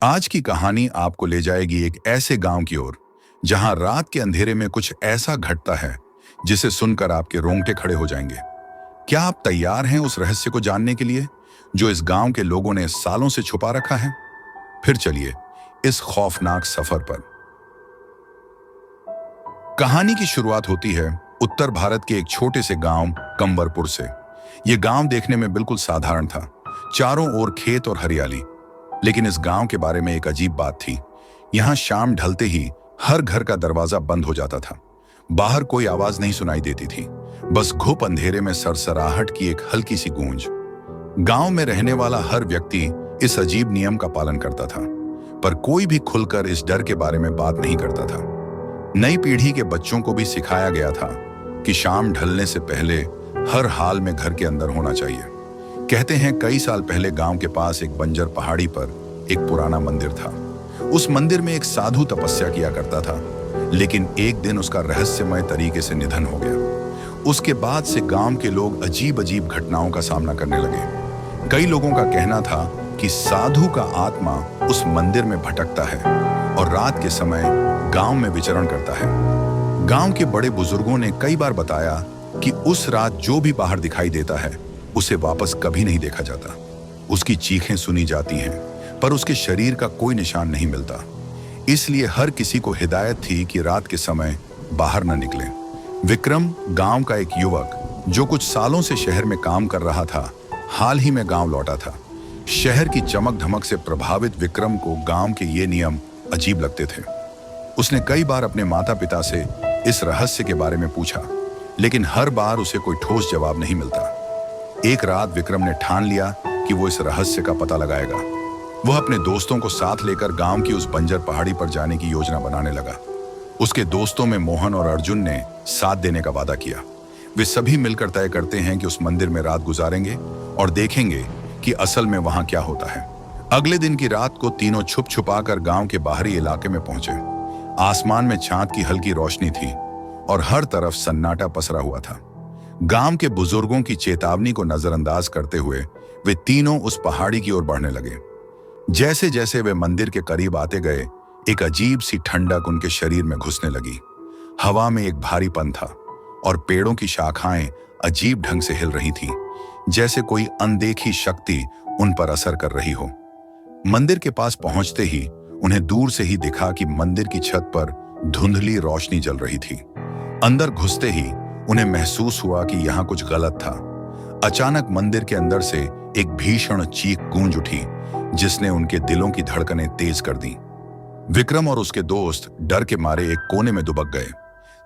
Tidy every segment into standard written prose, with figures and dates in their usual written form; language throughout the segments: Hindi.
आज की कहानी आपको ले जाएगी एक ऐसे गांव की ओर जहां रात के अंधेरे में कुछ ऐसा घटता है जिसे सुनकर आपके रोंगटे खड़े हो जाएंगे। क्या आप तैयार हैं उस रहस्य को जानने के लिए जो इस गांव के लोगों ने सालों से छुपा रखा है? फिर चलिए इस खौफनाक सफर पर। कहानी की शुरुआत होती है उत्तर भारत के एक छोटे से गांव कंबरपुर से। यह गांव देखने में बिल्कुल साधारण था, चारों ओर खेत और हरियाली। लेकिन इस गांव के बारे में एक अजीब बात थी। यहां शाम ढलते ही हर घर का दरवाजा बंद हो जाता था। बाहर कोई आवाज नहीं सुनाई देती थी, बस घुप अंधेरे में सरसराहट की एक हल्की सी गूंज। गांव में रहने वाला हर व्यक्ति इस अजीब नियम का पालन करता था, पर कोई भी खुलकर इस डर के बारे में बात नहीं करता था। नई पीढ़ी के बच्चों को भी सिखाया गया था कि शाम ढलने से पहले हर हाल में घर के अंदर होना चाहिए। कहते हैं कई साल पहले गांव के पास एक बंजर पहाड़ी पर एक पुराना मंदिर था। उस मंदिर में एक साधु तपस्या किया करता था, लेकिन एक दिन उसका रहस्यमय तरीके से निधन हो गया। उसके बाद से गांव के लोग अजीब अजीब घटनाओं का सामना करने लगे। कई लोगों का कहना था कि साधु का आत्मा उस मंदिर में भटकता है और रात के समय गांव में विचरण करता है। गांव के बड़े बुजुर्गों ने कई बार बताया कि उस रात जो भी बाहर दिखाई देता है उसे वापस कभी नहीं देखा जाता। उसकी चीखें सुनी जाती हैं, पर उसके शरीर का कोई निशान नहीं मिलता। इसलिए हर किसी को हिदायत थी कि रात के समय बाहर न निकले। विक्रम गांव का एक युवक जो कुछ सालों से शहर में काम कर रहा था, हाल ही में गांव लौटा था। शहर की चमक धमक से प्रभावित विक्रम को गांव के ये नियम अजीब लगते थे। उसने कई बार अपने माता पिता से इस रहस्य के बारे में पूछा, लेकिन हर बार उसे कोई ठोस जवाब नहीं मिलता। एक रात विक्रम ने ठान लिया कि वो इस रहस्य का पता लगाएगा। वह अपने दोस्तों को साथ लेकर गांव की उस बंजर पहाड़ी पर जाने की योजना बनाने लगा। उसके दोस्तों में मोहन और अर्जुन ने साथ देने का वादा किया। वे सभी मिलकर तय करते हैं कि उस मंदिर में रात गुजारेंगे और देखेंगे कि असल में वहां क्या होता है। अगले दिन की रात को तीनों छुप छुपा कर गांव के बाहरी इलाके में पहुंचे। आसमान में चांद की हल्की रोशनी थी और हर तरफ सन्नाटा पसरा हुआ था। गांव के बुजुर्गों की चेतावनी को नजरअंदाज करते हुए वे तीनों उस पहाड़ी की ओर बढ़ने लगे। जैसे जैसे वे मंदिर के करीब आते गए, एक अजीब सी ठंडक उनके शरीर में घुसने लगी। हवा में एक भारीपन था और पेड़ों की शाखाएं अजीब ढंग से हिल रही थीं, जैसे कोई अनदेखी शक्ति उन पर असर कर रही हो। मंदिर के पास पहुंचते ही उन्हें दूर से ही दिखा कि मंदिर की छत पर धुंधली रोशनी जल रही थी। अंदर घुसते ही उन्हें महसूस हुआ कि यहां कुछ गलत था। अचानक मंदिर के अंदर से एक भीषण चीख गूंज उठी, जिसने उनके दिलों की धड़कनें तेज कर दी। विक्रम और उसके दोस्त डर के मारे एक कोने में दुबक गए।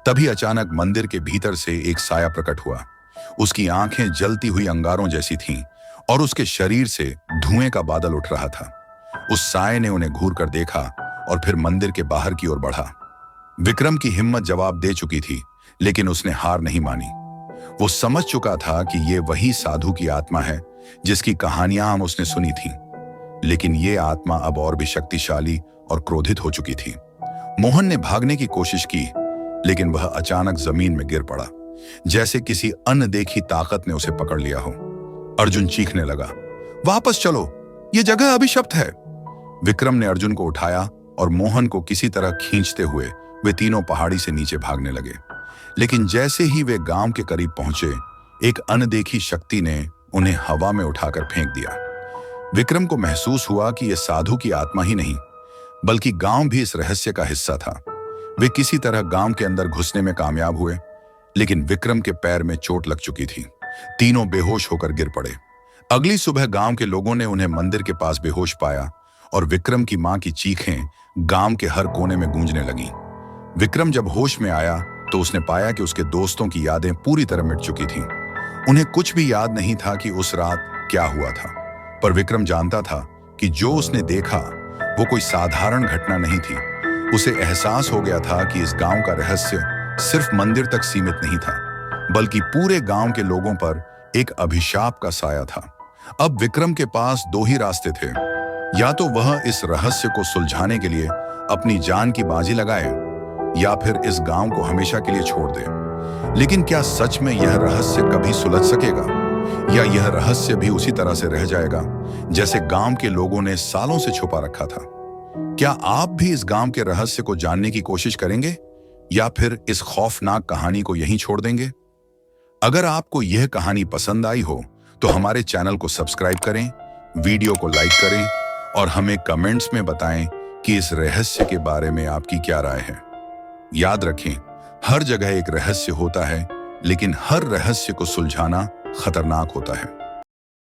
तभी अचानक मंदिर के भीतर से एक साया प्रकट हुआ। उसकी आंखें जलती हुई अंगारों जैसी थीं और उसके शरीर से धुएं का बादल उठ रहा था। उस साये ने उन्हें घूर कर देखा और फिर मंदिर के बाहर की ओर बढ़ा। विक्रम की हिम्मत जवाब दे चुकी थी, लेकिन उसने हार नहीं मानी। वो समझ चुका था कि ये वही साधु की आत्मा है जिसकी कहानियां उसने सुनी थीं। लेकिन ये आत्मा अब और भी शक्तिशाली और क्रोधित हो चुकी थी। मोहन ने भागने की कोशिश की, लेकिन वह अचानक जमीन में गिर पड़ा, जैसे किसी अनदेखी ताकत ने उसे पकड़ लिया हो। अर्जुन चीखने लगा, वापस चलो, ये जगह अभिशप्त है। विक्रम ने अर्जुन को उठाया और मोहन को किसी तरह खींचते हुए वे तीनों पहाड़ी से नीचे भागने लगे। लेकिन जैसे ही वे गांव के करीब पहुंचे, एक अनदेखी शक्ति ने उन्हें हवा में उठाकर फेंक दिया। विक्रम को महसूस हुआ कि यह साधु की आत्मा ही नहीं, बल्कि गांव भी इस रहस्य का हिस्सा था। वे किसी तरह गांव के अंदर घुसने में कामयाब हुए, लेकिन विक्रम के पैर में चोट लग चुकी थी। तीनों बेहोश होकर गिर पड़े। अगली सुबह गांव के लोगों ने उन्हें मंदिर के पास बेहोश पाया और विक्रम की मां की चीखें गांव के हर कोने में गूंजने लगीं। विक्रम जब होश में आया तो उसने पाया कि उसके दोस्तों की यादें पूरी तरह मिट चुकी थीं। उन्हें कुछ भी याद नहीं था कि उस रात क्या हुआ था, पर विक्रम जानता था कि जो उसने देखा वो कोई साधारण घटना नहीं थी। उसे एहसास हो गया था कि इस गांव का रहस्य सिर्फ मंदिर तक सीमित नहीं था, बल्कि पूरे गांव के लोगों पर एक अभिशाप का साया था। अब विक्रम के पास दो ही रास्ते थे, या तो वह इस रहस्य को सुलझाने के लिए अपनी जान की बाजी लगाए, या फिर इस गांव को हमेशा के लिए छोड़ दे। लेकिन क्या सच में यह रहस्य कभी सुलझ सकेगा, या यह रहस्य भी उसी तरह से रह जाएगा जैसे गांव के लोगों ने सालों से छुपा रखा था? क्या आप भी इस गांव के रहस्य को जानने की कोशिश करेंगे या फिर इस खौफनाक कहानी को यहीं छोड़ देंगे? अगर आपको यह कहानी पसंद आई हो तो हमारे चैनल को सब्सक्राइब करें, वीडियो को लाइक करें और हमें कमेंट्स में बताएं कि इस रहस्य के बारे में आपकी क्या राय है। याद रखें, हर जगह एक रहस्य होता है, लेकिन हर रहस्य को सुलझाना खतरनाक होता है।